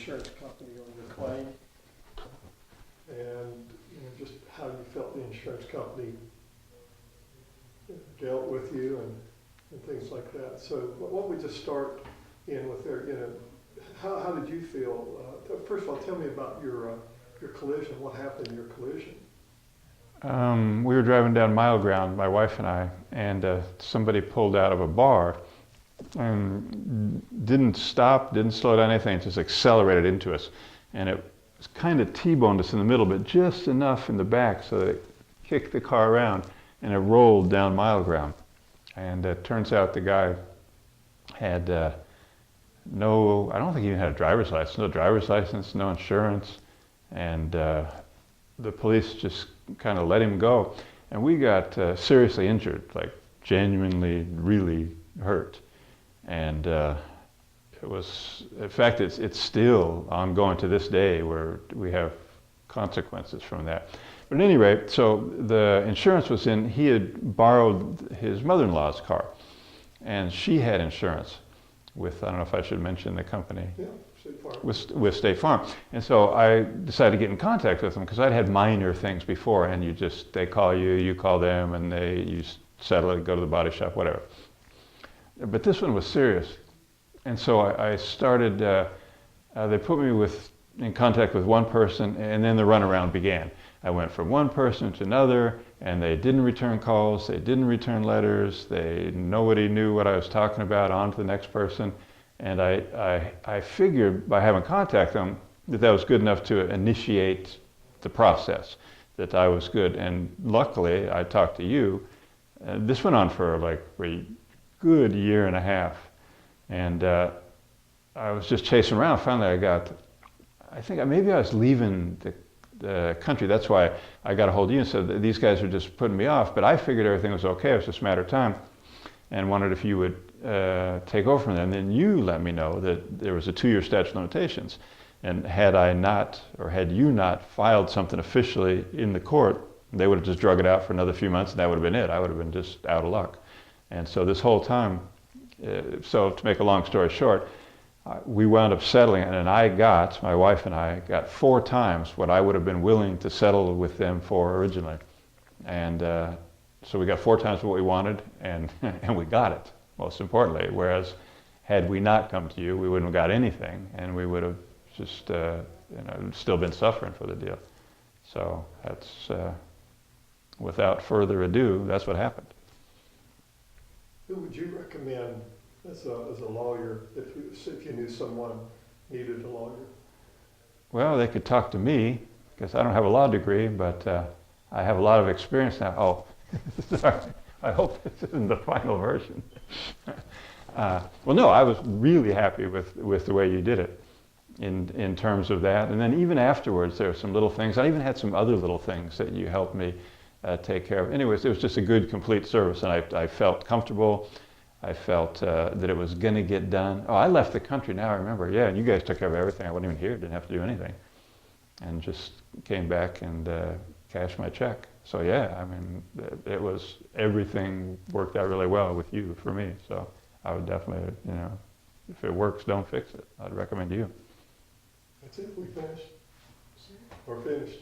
insurance company on your claim, and just how you felt the insurance company dealt with you and things like that. So why don't we just start in with their, how did you feel? First of all, tell me about your collision. What happened in your collision? We were driving down Mile Ground, my wife and I, and somebody pulled out of a bar and didn't stop, didn't slow down anything, just accelerated into us. And it was kind of T-boned us in the middle, but just enough in the back so that it kicked the car around and it rolled down Mile Ground. And it turns out the guy had I don't think he even had a driver's license, no insurance, and the police just kind of let him go. And we got seriously injured, like genuinely, really hurt. And it was, in fact, it's still ongoing to this day where we have consequences from that. But at any rate, so the insurance was in, he had borrowed his mother-in-law's car, and she had insurance with, I don't know if I should mention the company. Yeah, State Farm. With State Farm. And so I decided to get in contact with them because I'd had minor things before, and they call you, you call them, and you settle it, go to the body shop, whatever. But this one was serious. And so I started, they put me in contact with one person, and then the runaround began. I went from one person to another, and they didn't return calls, they didn't return letters, nobody knew what I was talking about, on to the next person. And I figured by having contact them that was good enough to initiate the process, that I was good. And luckily, I talked to you. This went on for like a good year and a half. And I was just chasing around. Finally, I think maybe I was leaving the country. That's why I got a hold of you and said that these guys are just putting me off. But I figured everything was okay. It was just a matter of time, and wondered if you would take over from them. And then you let me know that there was a 2-year statute of limitations. And had you not filed something officially in the court, they would have just drug it out for another few months, and that would have been it. I would have been just out of luck. And so this whole time, so to make a long story short, we wound up settling, and my wife and I got 4 times what I would have been willing to settle with them for originally. And so we got 4 times what we wanted, and we got it, most importantly. Whereas had we not come to you, we wouldn't have got anything, and we would have just still been suffering for the deal. So that's, without further ado, that's what happened. Who would you recommend as a lawyer if you knew someone needed a lawyer? Well, they could talk to me, because I don't have a law degree, but I have a lot of experience now. Oh, sorry. I hope this isn't the final version. Well, no, I was really happy with the way you did it in terms of that. And then even afterwards, there were some little things. I even had some other little things that you helped me take care of. Anyways, it was just a good, complete service, and I felt comfortable. I felt that it was going to get done. Oh, I left the country now, I remember. Yeah, and you guys took care of everything. I wasn't even here, didn't have to do anything. And just came back and cashed my check. So yeah, I mean, everything worked out really well with you for me. So I would definitely, if it works, don't fix it. I'd recommend you. That's it, we finished. We're finished.